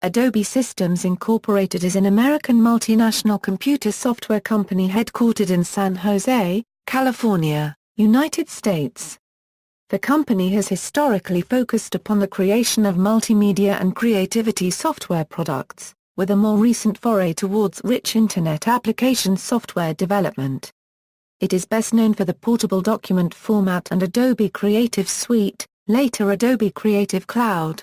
Adobe Systems Incorporated is an American multinational computer software company headquartered in San Jose, California, United States. The company has historically focused upon the creation of multimedia and creativity software products, with a more recent foray towards rich Internet application software development. It is best known for the portable document format and Adobe Creative Suite, later Adobe Creative Cloud.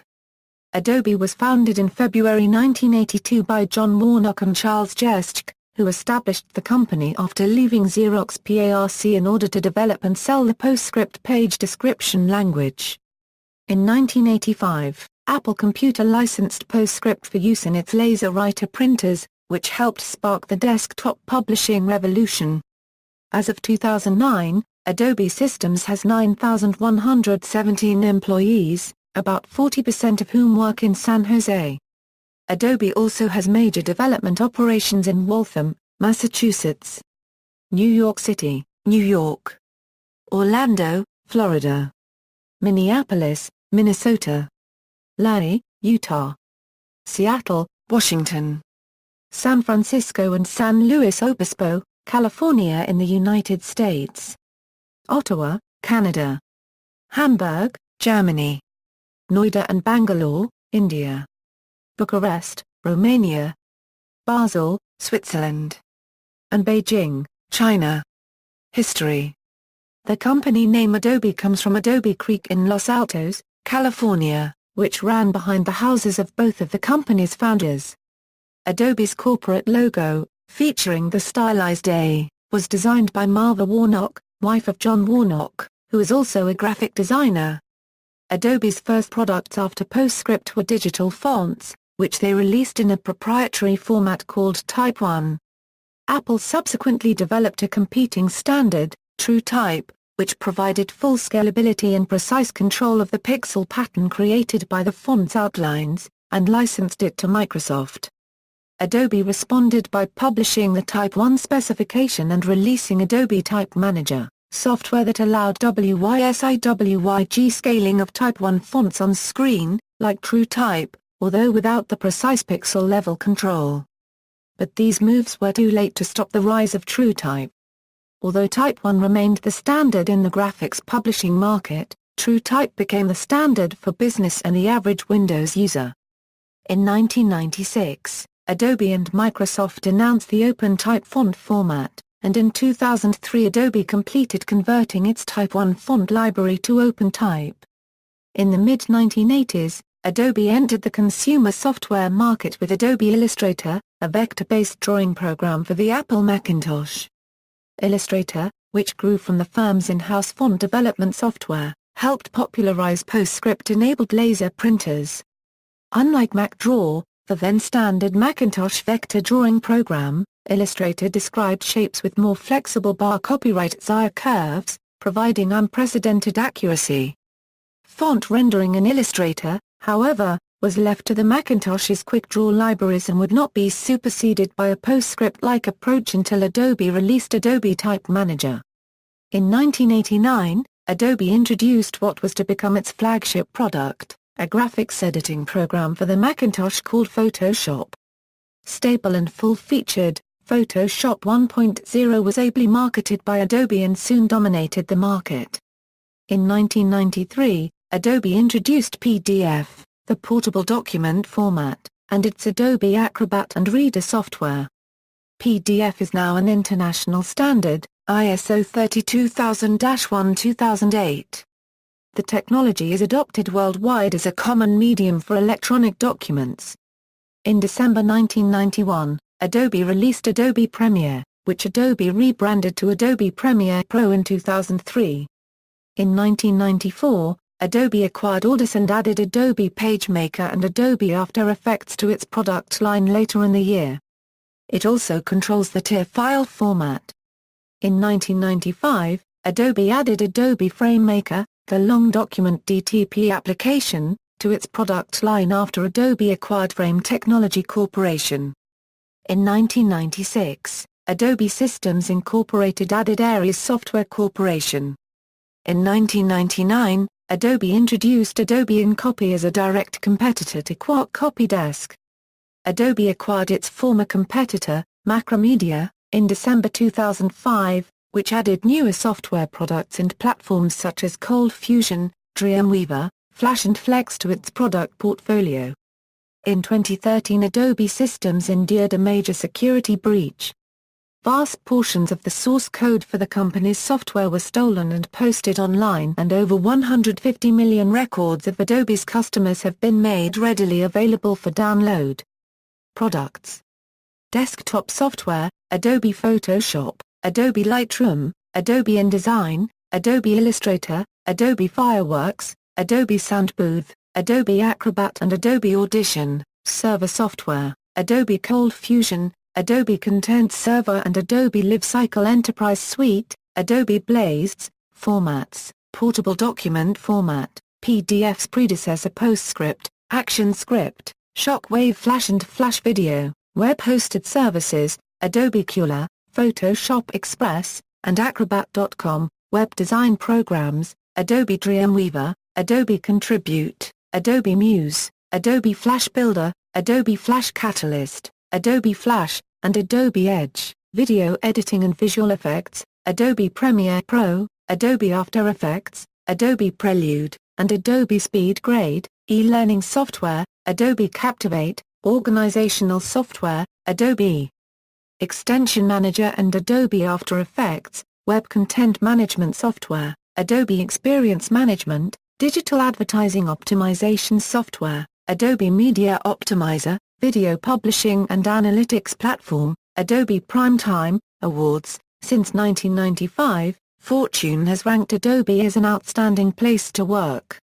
Adobe was founded in February 1982 by John Warnock and Charles Jestke, who established the company after leaving Xerox PLC in order to develop and sell the PostScript page description language. In 1985, Apple Computer licensed PostScript for use in its LaserWriter printers, which helped spark the desktop publishing revolution. As of 2009, Adobe Systems has 9,117 employees, about 40% of whom work in San Jose. Adobe also has major development operations in Waltham, Massachusetts, New York City, New York, Orlando, Florida, Minneapolis, Minnesota, Laie, Utah, Seattle, Washington, San Francisco and San Luis Obispo, California in the United States, Ottawa, Canada, Hamburg, Germany, Noida and Bangalore, India, Bucharest, Romania, Basel, Switzerland, and Beijing, China. History. The company name Adobe comes from Adobe Creek in Los Altos, California, which ran behind the houses of both of the company's founders. Adobe's corporate logo, featuring the stylized A, was designed by Marva Warnock, wife of John Warnock, who is also a graphic designer. Adobe's first products after PostScript were digital fonts, which they released in a proprietary format called Type 1. Apple subsequently developed a competing standard, TrueType, which provided full scalability and precise control of the pixel pattern created by the font's outlines, and licensed it to Microsoft. Adobe responded by publishing the Type 1 specification and releasing Adobe Type Manager, software that allowed WYSIWYG scaling of Type 1 fonts on screen, like TrueType, although without the precise pixel-level control. But these moves were too late to stop the rise of TrueType. Although Type 1 remained the standard in the graphics publishing market, TrueType became the standard for business and the average Windows user. In 1996, Adobe and Microsoft announced the OpenType font format, and in 2003 Adobe completed converting its Type 1 font library to OpenType. In the mid-1980s, Adobe entered the consumer software market with Adobe Illustrator, a vector-based drawing program for the Apple Macintosh. Illustrator, which grew from the firm's in-house font development software, helped popularize PostScript-enabled laser printers. Unlike MacDraw, the then-standard Macintosh vector drawing program, Illustrator described shapes with more flexible bar copyright Zia curves, providing unprecedented accuracy. Font rendering in Illustrator, however, was left to the Macintosh's quick-draw libraries and would not be superseded by a PostScript-like approach until Adobe released Adobe Type Manager. In 1989, Adobe introduced what was to become its flagship product, a graphics editing program for the Macintosh called Photoshop. Stable and full-featured, Photoshop 1.0 was ably marketed by Adobe and soon dominated the market. In 1993, Adobe introduced PDF, the portable document format, and its Adobe Acrobat and Reader software. PDF is now an international standard, ISO 32000-1-2008. The technology is adopted worldwide as a common medium for electronic documents. In December 1991, Adobe released Adobe Premiere, which Adobe rebranded to Adobe Premiere Pro in 2003. In 1994, Adobe acquired Audis and added Adobe PageMaker and Adobe After Effects to its product line later in the year. It also controls the TIFF file format. In 1995, Adobe added Adobe FrameMaker, the long document DTP application, to its product line after Adobe acquired Frame Technology Corporation. In 1996, Adobe Systems Incorporated added Ares Software Corporation. In 1999, Adobe introduced Adobe InCopy as a direct competitor to Quark Copydesk. Adobe acquired its former competitor, Macromedia, in December 2005, which added newer software products and platforms such as Cold Fusion, Dreamweaver, Flash and Flex to its product portfolio. In 2013, Adobe Systems endured a major security breach. Vast portions of the source code for the company's software were stolen and posted online, and over 150 million records of Adobe's customers have been made readily available for download. Products: desktop software, Adobe Photoshop, Adobe Lightroom, Adobe InDesign, Adobe Illustrator, Adobe Fireworks, Adobe Soundbooth, Adobe Acrobat and Adobe Audition. Server software, Adobe Cold Fusion, Adobe Content Server and Adobe LiveCycle Enterprise Suite. Adobe Blazes. Formats: portable document format, PDF's predecessor PostScript, ActionScript, Shockwave Flash and Flash Video. Web-hosted services, Adobe Kuler, Photoshop Express, and Acrobat.com. Web design programs, Adobe Dreamweaver, Adobe Contribute, Adobe Muse, Adobe Flash Builder, Adobe Flash Catalyst, Adobe Flash, and Adobe Edge. Video editing and visual effects, Adobe Premiere Pro, Adobe After Effects, Adobe Prelude, and Adobe SpeedGrade. E-learning software, Adobe Captivate. Organizational software, Adobe Extension Manager and Adobe After Effects. Web content management software, Adobe Experience Management. Digital advertising optimization software, Adobe Media Optimizer. Video publishing and analytics platform, Adobe Primetime. Awards. Since 1995, Fortune has ranked Adobe as an outstanding place to work.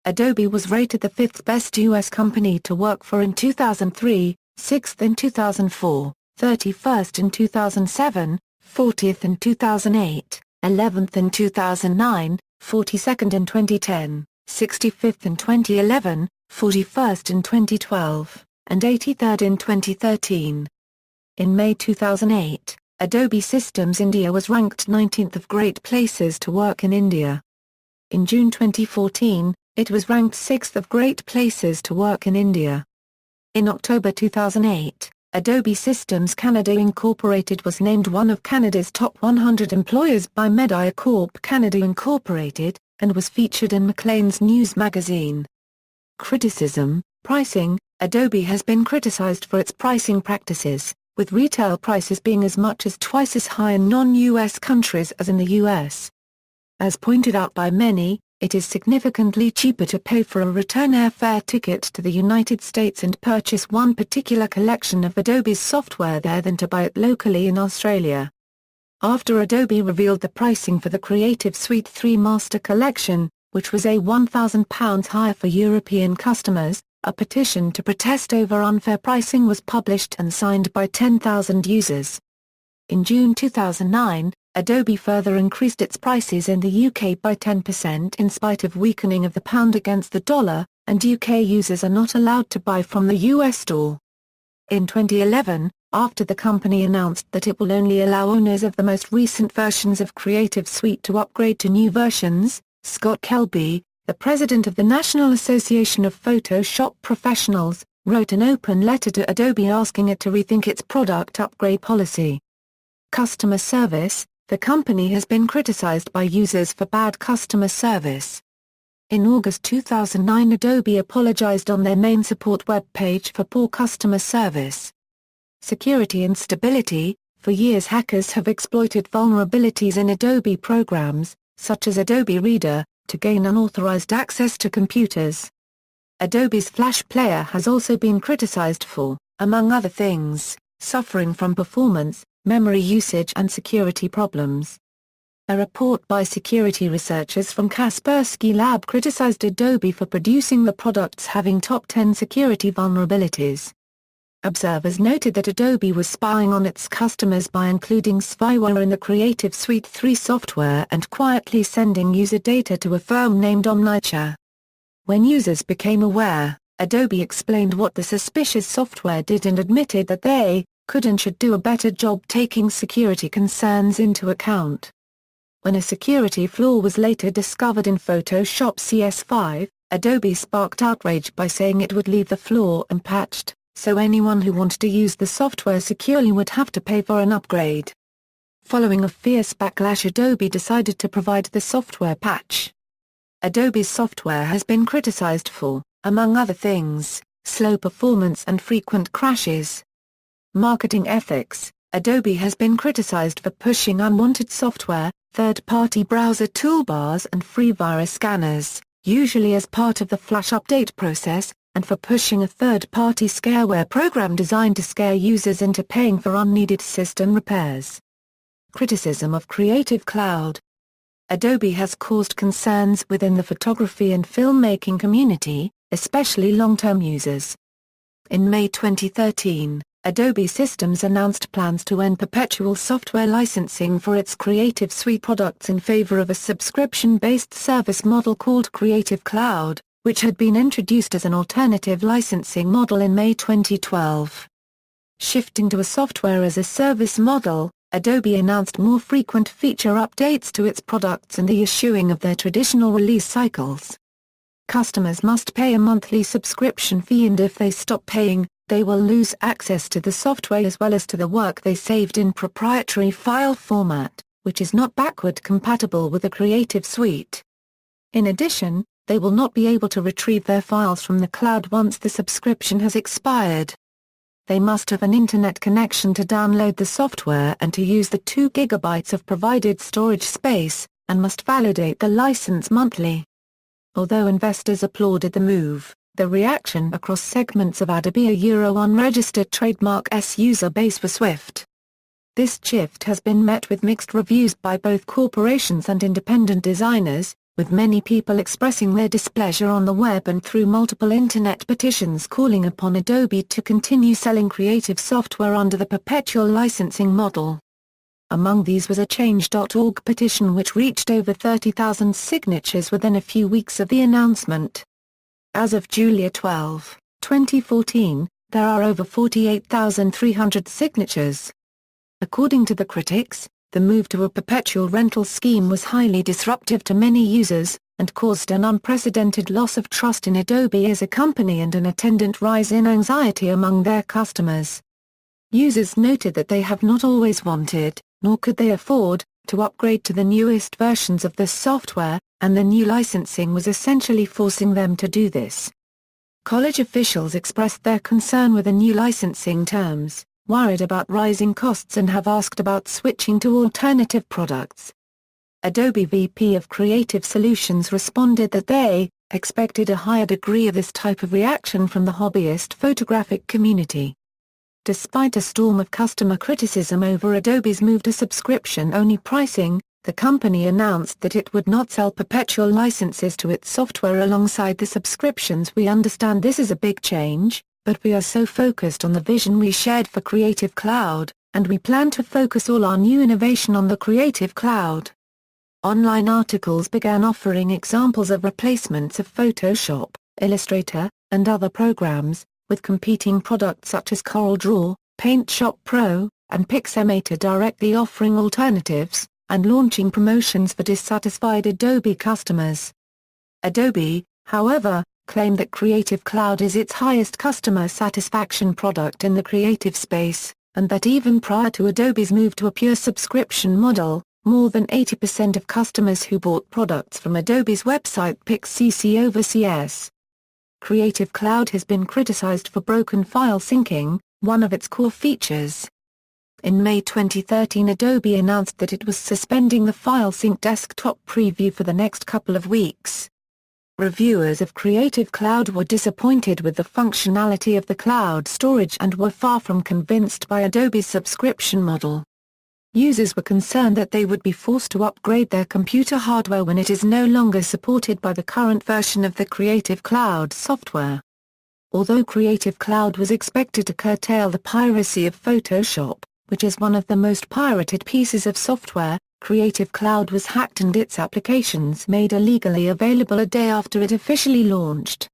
Adobe was rated the 5th best U.S. company to work for in 2003, 6th in 2004, 31st in 2007, 40th in 2008, 11th in 2009, 42nd in 2010, 65th in 2011, 41st in 2012, and 83rd in 2013. In May 2008, Adobe Systems India was ranked 19th of Great Places to Work in India. In June 2014, it was ranked 6th of Great Places to Work in India. In October 2008, Adobe Systems Canada Incorporated was named one of Canada's top 100 employers by Mediacorp Canada Incorporated, and was featured in Maclean's News magazine. Criticism: pricing. Adobe has been criticized for its pricing practices, with retail prices being as much as twice as high in non-US countries as in the US. As pointed out by many, it is significantly cheaper to pay for a return airfare ticket to the United States and purchase one particular collection of Adobe's software there than to buy it locally in Australia. After Adobe revealed the pricing for the Creative Suite 3 Master Collection, which was £1,000 higher for European customers, a petition to protest over unfair pricing was published and signed by 10,000 users. In June 2009, Adobe further increased its prices in the UK by 10% in spite of weakening of the pound against the dollar, and UK users are not allowed to buy from the US store. In 2011, after the company announced that it will only allow owners of the most recent versions of Creative Suite to upgrade to new versions, Scott Kelby, the president of the National Association of Photoshop Professionals, wrote an open letter to Adobe asking it to rethink its product upgrade policy. Customer service. The company has been criticized by users for bad customer service. In August 2009, Adobe apologized on their main support web page for poor customer service. Security and stability. For years, hackers have exploited vulnerabilities in Adobe programs, such as Adobe Reader, to gain unauthorized access to computers. Adobe's Flash Player has also been criticized for, among other things, suffering from performance, memory usage and security problems. A report by security researchers from Kaspersky Lab criticized Adobe for producing the products having top 10 security vulnerabilities. Observers noted that Adobe was spying on its customers by including spyware in the Creative Suite 3 software and quietly sending user data to a firm named Omniture. When users became aware, Adobe explained what the suspicious software did and admitted that they could and should do a better job taking security concerns into account. When a security flaw was later discovered in Photoshop CS5, Adobe sparked outrage by saying it would leave the flaw unpatched, so anyone who wanted to use the software securely would have to pay for an upgrade. Following a fierce backlash, Adobe decided to provide the software patch. Adobe's software has been criticized for, among other things, slow performance and frequent crashes. Marketing ethics. Adobe has been criticized for pushing unwanted software, third-party browser toolbars and free virus scanners, usually as part of the Flash update process, and for pushing a third-party scareware program designed to scare users into paying for unneeded system repairs. Criticism of Creative Cloud. Adobe has caused concerns within the photography and filmmaking community, especially long-term users. In May 2013, Adobe Systems announced plans to end perpetual software licensing for its Creative Suite products in favor of a subscription-based service model called Creative Cloud, which had been introduced as an alternative licensing model in May 2012. Shifting to a software-as-a-service model, Adobe announced more frequent feature updates to its products and the issuing of their traditional release cycles. Customers must pay a monthly subscription fee, and if they stop paying, they will lose access to the software as well as to the work they saved in proprietary file format, which is not backward compatible with the Creative Suite. In addition, they will not be able to retrieve their files from the cloud once the subscription has expired. They must have an internet connection to download the software and to use the 2 GB of provided storage space, and must validate the license monthly. Although investors applauded the move, the reaction across segments of Adobe unregistered trademark's user base was swift. This shift has been met with mixed reviews by both corporations and independent designers, with many people expressing their displeasure on the web and through multiple internet petitions calling upon Adobe to continue selling creative software under the perpetual licensing model. Among these was a Change.org petition which reached over 30,000 signatures within a few weeks of the announcement. As of July 12, 2014, there are over 48,300 signatures. According to the critics, the move to a perpetual rental scheme was highly disruptive to many users, and caused an unprecedented loss of trust in Adobe as a company and an attendant rise in anxiety among their customers. Users noted that they have not always wanted, nor could they afford, to upgrade to the newest versions of the software, and the new licensing was essentially forcing them to do this. College officials expressed their concern with the new licensing terms, worried about rising costs, and have asked about switching to alternative products. Adobe VP of Creative Solutions responded that they expected a higher degree of this type of reaction from the hobbyist photographic community. Despite a storm of customer criticism over Adobe's move to subscription-only pricing, the company announced that it would not sell perpetual licenses to its software alongside the subscriptions. "We understand this is a big change, but we are so focused on the vision we shared for Creative Cloud, and we plan to focus all our new innovation on the Creative Cloud." Online articles began offering examples of replacements of Photoshop, Illustrator, and other programs, with competing products such as CorelDRAW, PaintShop Pro, and Pixelmator directly offering alternatives, and launching promotions for dissatisfied Adobe customers. Adobe, however, claimed that Creative Cloud is its highest customer satisfaction product in the creative space, and that even prior to Adobe's move to a pure subscription model, more than 80% of customers who bought products from Adobe's website picked CC over CS. Creative Cloud has been criticized for broken file syncing, one of its core features. In May 2013, Adobe announced that it was suspending the File Sync desktop preview for the next couple of weeks. Reviewers of Creative Cloud were disappointed with the functionality of the cloud storage and were far from convinced by Adobe's subscription model. Users were concerned that they would be forced to upgrade their computer hardware when it is no longer supported by the current version of the Creative Cloud software. Although Creative Cloud was expected to curtail the piracy of Photoshop, which is one of the most pirated pieces of software, Creative Cloud was hacked and its applications made illegally available a day after it officially launched.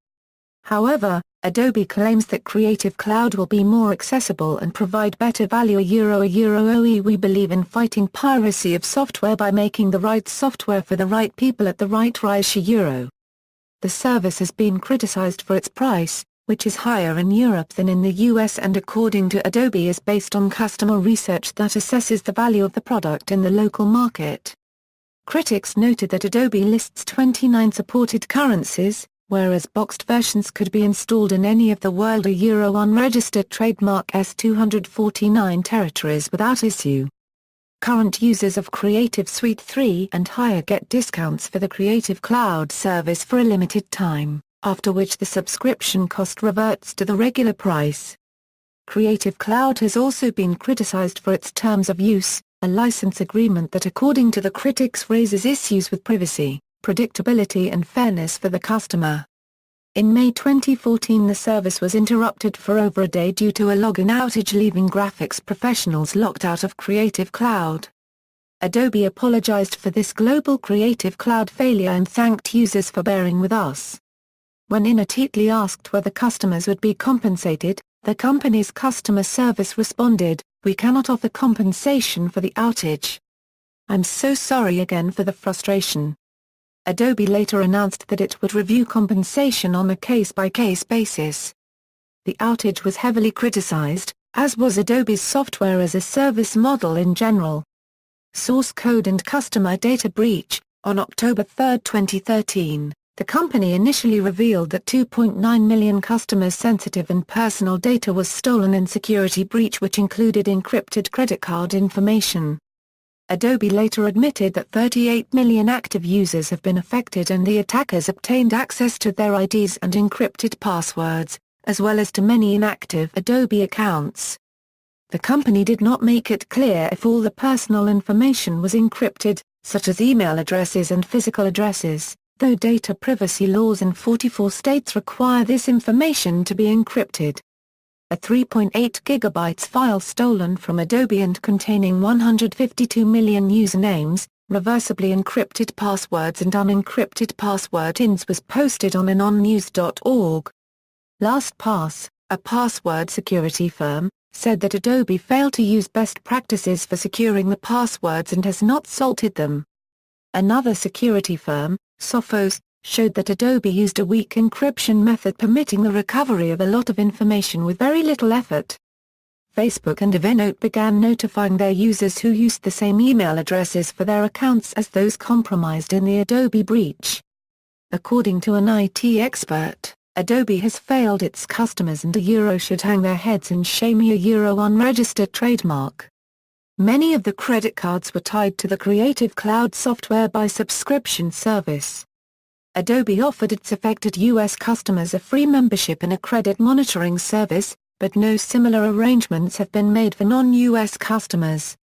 However, Adobe claims that Creative Cloud will be more accessible and provide better value. We believe in fighting piracy of software by making the right software for the right people at the right price. The service has been criticized for its price, which is higher in Europe than in the US and according to Adobe is based on customer research that assesses the value of the product in the local market. Critics noted that Adobe lists 29 supported currencies, whereas boxed versions could be installed in any of the world Euro unregistered trademark S249 territories without issue. Current users of Creative Suite 3 and higher get discounts for the Creative Cloud service for a limited time, after which the subscription cost reverts to the regular price. Creative Cloud has also been criticized for its terms of use, a license agreement that according to the critics raises issues with privacy, predictability and fairness for the customer. In May 2014 the service was interrupted for over a day due to a login outage leaving graphics professionals locked out of Creative Cloud. Adobe apologized for this global Creative Cloud failure and thanked users for bearing with us. When inadvertently asked whether customers would be compensated, the company's customer service responded, "We cannot offer compensation for the outage. I'm so sorry again for the frustration." Adobe later announced that it would review compensation on a case-by-case basis. The outage was heavily criticized, as was Adobe's software as a service model in general. Source code and customer data breach. On October 3, 2013, the company initially revealed that 2.9 million customers' sensitive and personal data was stolen in security breach which included encrypted credit card information. Adobe later admitted that 38 million active users have been affected and the attackers obtained access to their IDs and encrypted passwords, as well as to many inactive Adobe accounts. The company did not make it clear if all the personal information was encrypted, such as email addresses and physical addresses, though data privacy laws in 44 states require this information to be encrypted. A 3.8 GB file stolen from Adobe and containing 152 million usernames, reversibly encrypted passwords and unencrypted password ins was posted on anonnews.org. LastPass, a password security firm, said that Adobe failed to use best practices for securing the passwords and has not salted them. Another security firm, Sophos, showed that Adobe used a weak encryption method permitting the recovery of a lot of information with very little effort. Facebook and Evernote began notifying their users who used the same email addresses for their accounts as those compromised in the Adobe breach. According to an IT expert, Adobe has failed its customers and should hang their heads in shame. Unregistered trademark. Many of the credit cards were tied to the Creative Cloud software by subscription service. Adobe offered its affected U.S. customers a free membership in a credit monitoring service, but no similar arrangements have been made for non-U.S. customers.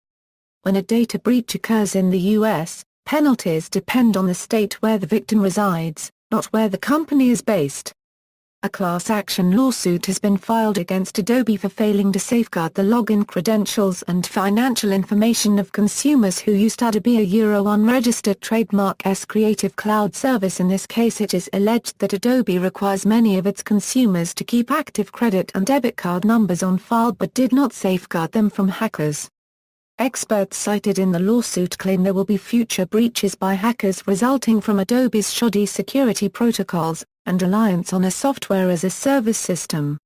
When a data breach occurs in the U.S., penalties depend on the state where the victim resides, not where the company is based. A class action lawsuit has been filed against Adobe for failing to safeguard the login credentials and financial information of consumers who used Adobe unregistered trademark S Creative Cloud service. In this case it is alleged that Adobe requires many of its consumers to keep active credit and debit card numbers on file but did not safeguard them from hackers. Experts cited in the lawsuit claim there will be future breaches by hackers resulting from Adobe's shoddy security protocols and reliance on a software-as-a-service system.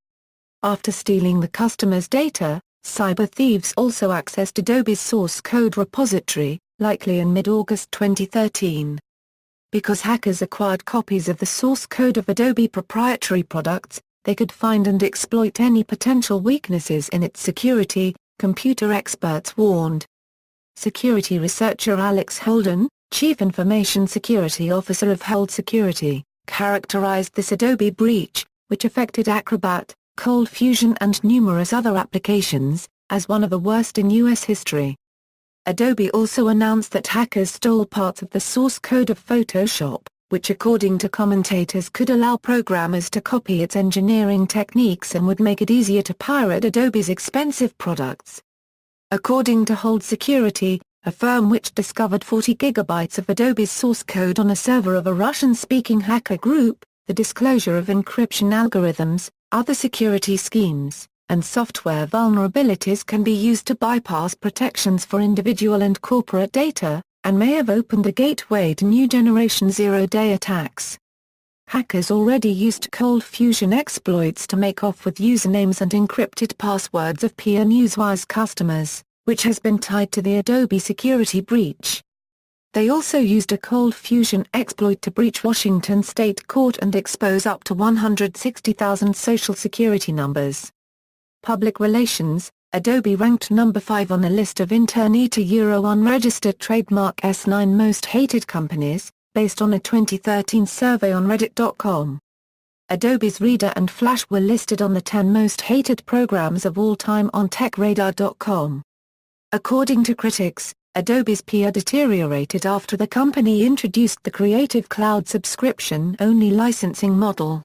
After stealing the customer's data, cyber thieves also accessed Adobe's source code repository, likely in mid-August 2013. Because hackers acquired copies of the source code of Adobe proprietary products, they could find and exploit any potential weaknesses in its security, computer experts warned. Security researcher Alex Holden, Chief Information Security Officer of Hold Security, characterized this Adobe breach, which affected Acrobat, Cold Fusion and numerous other applications, as one of the worst in U.S. history. Adobe also announced that hackers stole parts of the source code of Photoshop, which according to commentators could allow programmers to copy its engineering techniques and would make it easier to pirate Adobe's expensive products. According to Hold Security, a firm which discovered 40 gigabytes of Adobe's source code on a server of a Russian-speaking hacker group, the disclosure of encryption algorithms, other security schemes, and software vulnerabilities can be used to bypass protections for individual and corporate data, and may have opened the gateway to new generation zero-day attacks. Hackers already used Cold Fusion exploits to make off with usernames and encrypted passwords of PR Newswire's customers, which has been tied to the Adobe security breach. They also used a Cold Fusion exploit to breach Washington State Court and expose up to 160,000 Social Security numbers. Public relations: Adobe ranked number 5 on a list of Internet unregistered trademark S9 most hated companies, based on a 2013 survey on Reddit.com. Adobe's Reader and Flash were listed on the 10 most hated programs of all time on TechRadar.com. According to critics, Adobe's PR deteriorated after the company introduced the Creative Cloud subscription-only licensing model.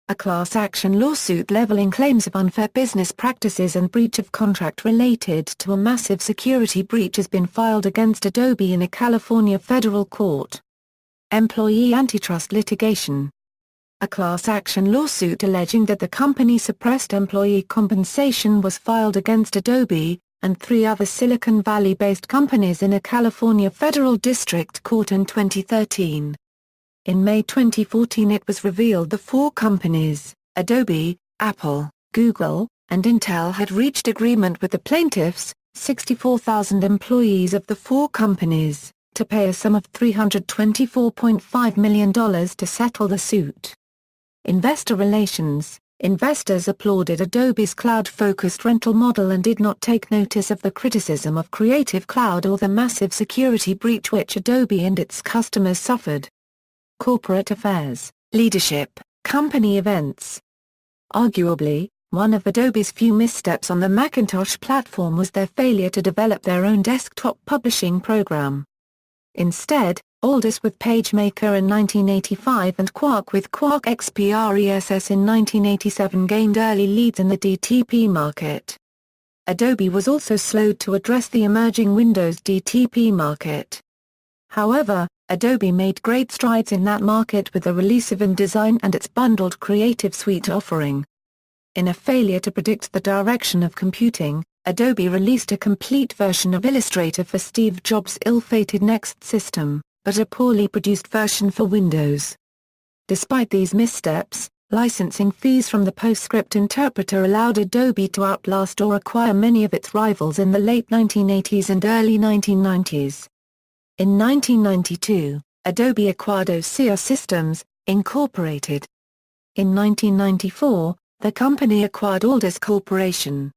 A class action lawsuit leveling claims of unfair business practices and breach of contract related to a massive security breach has been filed against Adobe in a California federal court. Employee antitrust litigation. A class action lawsuit alleging that the company suppressed employee compensation was filed against Adobe and 3 other Silicon Valley-based companies in a California federal district court in 2013. In May 2014 it was revealed the 4 companies, Adobe, Apple, Google, and Intel had reached agreement with the plaintiffs, 64,000 employees of the 4 companies, to pay a sum of $324.5 million to settle the suit. Investor relations: investors applauded Adobe's cloud-focused rental model and did not take notice of the criticism of Creative Cloud or the massive security breach which Adobe and its customers suffered. Corporate affairs, leadership, company events. Arguably, one of Adobe's few missteps on the Macintosh platform was their failure to develop their own desktop publishing program. Instead, Aldus with PageMaker in 1985 and Quark with Quark XPRESS in 1987 gained early leads in the DTP market. Adobe was also slowed to address the emerging Windows DTP market. However, Adobe made great strides in that market with the release of InDesign and its bundled Creative Suite offering. In a failure to predict the direction of computing, Adobe released a complete version of Illustrator for Steve Jobs' ill-fated Next system, but a poorly produced version for Windows. Despite these missteps, licensing fees from the PostScript interpreter allowed Adobe to outlast or acquire many of its rivals in the late 1980s and early 1990s. In 1992, Adobe acquired Adobe Systems, Incorporated. In 1994, the company acquired Aldus Corporation.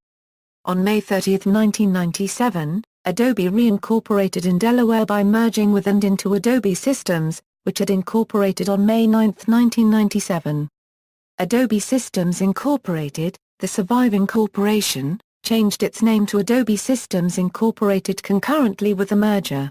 On May 30, 1997, Adobe reincorporated in Delaware by merging with and into Adobe Systems, which had incorporated on May 9, 1997. Adobe Systems Incorporated, the surviving corporation, changed its name to Adobe Systems Incorporated concurrently with the merger.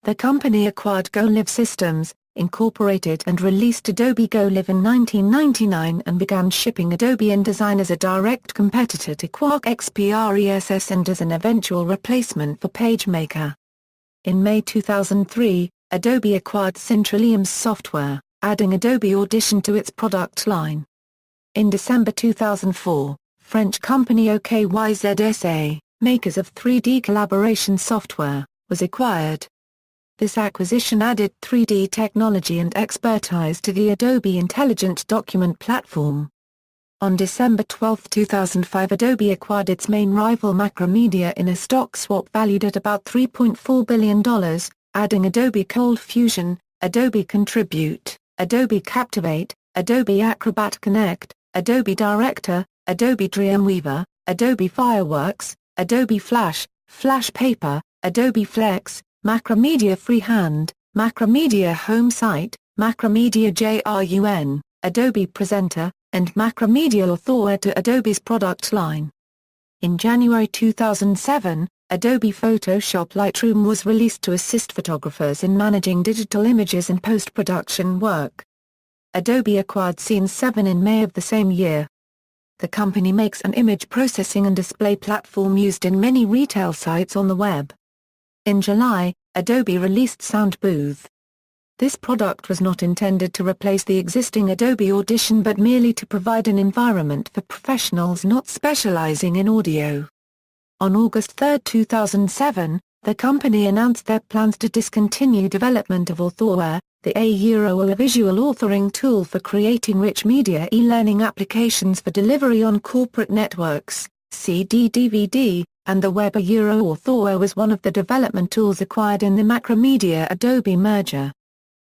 The company acquired GoLive Systems, Incorporated and released Adobe GoLive in 1999 and began shipping Adobe InDesign as a direct competitor to Quark XPRESS and as an eventual replacement for PageMaker. In May 2003, Adobe acquired Centralium's software, adding Adobe Audition to its product line. In December 2004, French company OKYZSA, makers of 3D collaboration software, was acquired. This acquisition added 3D technology and expertise to the Adobe Intelligent Document Platform. On December 12, 2005, Adobe acquired its main rival Macromedia in a stock swap valued at about $3.4 billion, adding Adobe Cold Fusion, Adobe Contribute, Adobe Captivate, Adobe Acrobat Connect, Adobe Director, Adobe Dreamweaver, Adobe Fireworks, Adobe Flash, Flash Paper, Adobe Flex, Macromedia Freehand, Macromedia Home Site, Macromedia JRUN, Adobe Presenter, and Macromedia Author to Adobe's product line. In January 2007, Adobe Photoshop Lightroom was released to assist photographers in managing digital images and post-production work. Adobe acquired Scene 7 in May of the same year. The company makes an image processing and display platform used in many retail sites on the web. In July, Adobe released Sound Booth. This product was not intended to replace the existing Adobe Audition but merely to provide an environment for professionals not specializing in audio. On August 3, 2007, the company announced their plans to discontinue development of Authorware, the a visual authoring tool for creating rich media e-learning applications for delivery on corporate networks, CD/DVD, and the web Author was one of the development tools acquired in the Macromedia Adobe merger.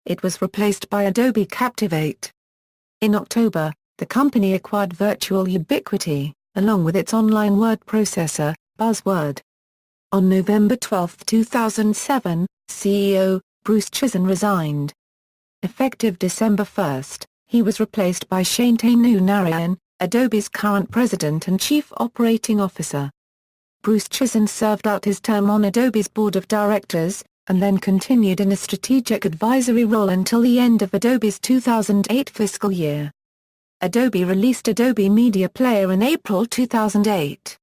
It was replaced by Adobe Captivate. In October, the company acquired Virtual Ubiquity, along with its online word processor, Buzzword. On November 12, 2007, CEO, Bruce Chizen resigned. Effective December 1, he was replaced by Shantanu Narayan, Adobe's current president and chief operating officer. Bruce Chizen served out his term on Adobe's board of directors, and then continued in a strategic advisory role until the end of Adobe's 2008 fiscal year. Adobe released Adobe Media Player in April 2008.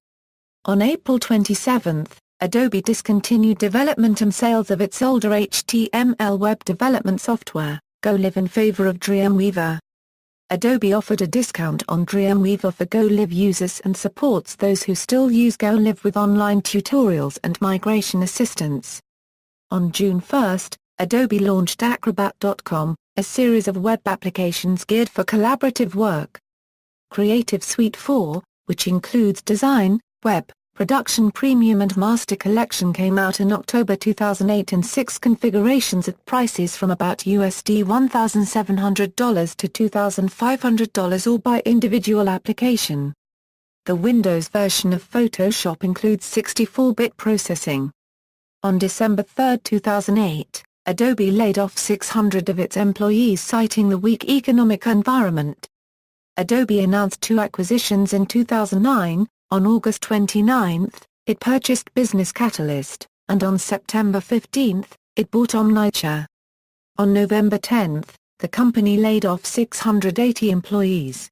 On April 27, Adobe discontinued development and sales of its older HTML web development software, GoLive, in favor of Dreamweaver. Adobe offered a discount on Dreamweaver for GoLive users and supports those who still use GoLive with online tutorials and migration assistance. On June 1, Adobe launched Acrobat.com, a series of web applications geared for collaborative work. Creative Suite 4, which includes Design, Web, Production Premium and Master Collection, came out in October 2008 in 6 configurations at prices from about $1,700 to $2,500 or by individual application. The Windows version of Photoshop includes 64-bit processing. On December 3, 2008, Adobe laid off 600 of its employees, citing the weak economic environment. Adobe announced 2 acquisitions in 2009. On August 29, it purchased Business Catalyst, and on September 15, it bought Omniture. On November 10, the company laid off 680 employees.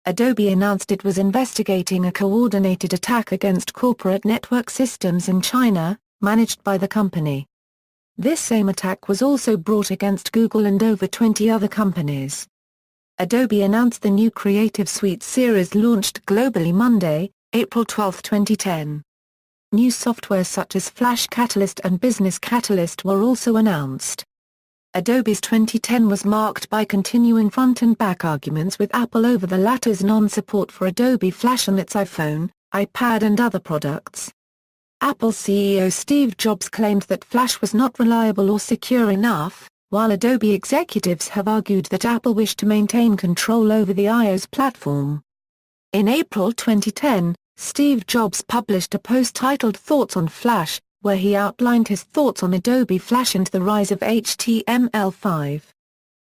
Adobe announced it was investigating a coordinated attack against corporate network systems in China, managed by the company. This same attack was also brought against Google and over 20 other companies. Adobe announced the new Creative Suite series launched globally Monday, April 12, 2010. New software such as Flash Catalyst and Business Catalyst were also announced. Adobe's 2010 was marked by continuing front and back arguments with Apple over the latter's non-support for Adobe Flash on its iPhone, iPad and other products. Apple CEO Steve Jobs claimed that Flash was not reliable or secure enough, while Adobe executives have argued that Apple wished to maintain control over the iOS platform. In April 2010, Steve Jobs published a post titled Thoughts on Flash, where he outlined his thoughts on Adobe Flash and the rise of HTML5.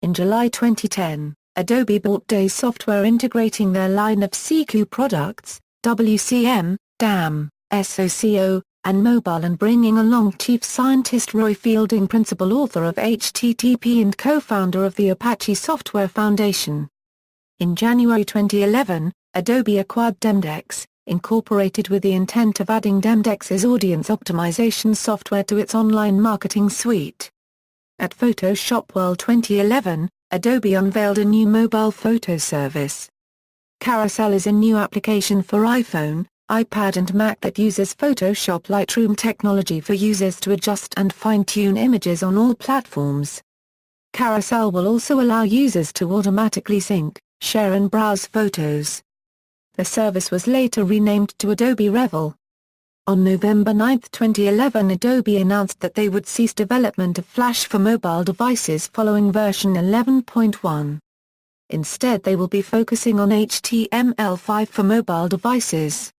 In July 2010, Adobe bought Days Software, integrating their line of CQ products, WCM, DAM, SOCO, and Mobile, and bringing along chief scientist Roy Fielding, principal author of HTTP and co-founder of the Apache Software Foundation. In January 2011, Adobe acquired Demdex, Incorporated, with the intent of adding Demdex's audience optimization software to its online marketing suite. At Photoshop World 2011, Adobe unveiled a new mobile photo service. Carousel is a new application for iPhone, iPad and Mac that uses Photoshop Lightroom technology for users to adjust and fine-tune images on all platforms. Carousel will also allow users to automatically sync, share and browse photos. The service was later renamed to Adobe Revel. On November 9, 2011, Adobe announced that they would cease development of Flash for mobile devices following version 11.1. Instead, they will be focusing on HTML5 for mobile devices.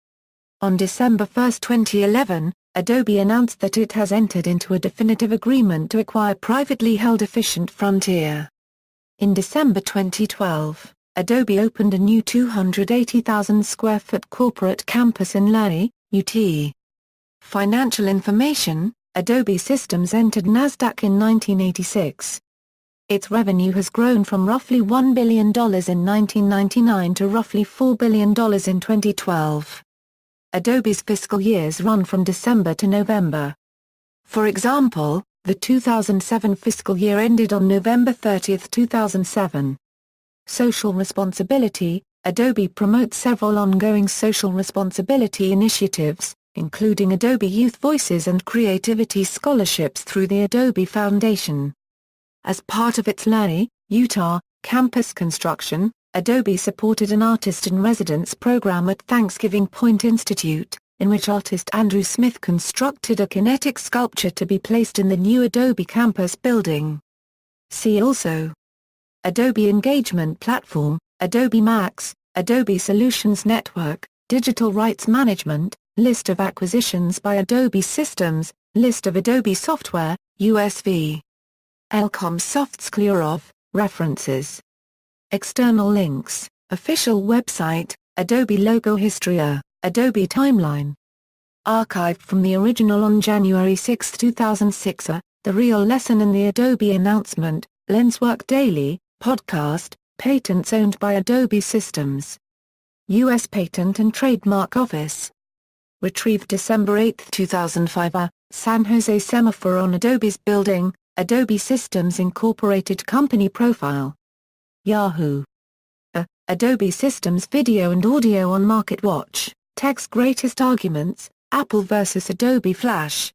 On December 1, 2011, Adobe announced that it has entered into a definitive agreement to acquire privately held Efficient Frontier. In December 2012, Adobe opened a new 280,000 square foot corporate campus in Lehi, UT. Financial information: Adobe Systems entered Nasdaq in 1986. Its revenue has grown from roughly $1 billion in 1999 to roughly $4 billion in 2012. Adobe's fiscal years run from December to November. For example, the 2007 fiscal year ended on November 30, 2007. Social responsibility: Adobe promotes several ongoing social responsibility initiatives, including Adobe Youth Voices and Creativity Scholarships through the Adobe Foundation. As part of its Lehi, Utah, campus construction, Adobe supported an artist-in-residence program at Thanksgiving Point Institute, in which artist Andrew Smith constructed a kinetic sculpture to be placed in the new Adobe campus building. See also: Adobe Engagement Platform, Adobe Max, Adobe Solutions Network, Digital Rights Management, List of acquisitions by Adobe Systems, List of Adobe Software, USV. Elcom Softsclearov, References. External links, Official website, Adobe Logo History, Adobe Timeline. Archived from the original on January 6, 2006. The Real Lesson in the Adobe Announcement, Lenswork Daily, Podcast, Patents owned by Adobe Systems. U.S. Patent and Trademark Office. Retrieved December 8, 2005. San Jose Semaphore on Adobe's building, Adobe Systems Incorporated Company Profile. Yahoo! Adobe Systems Video and Audio on Market Watch, Tech's Greatest Arguments, Apple vs. Adobe Flash.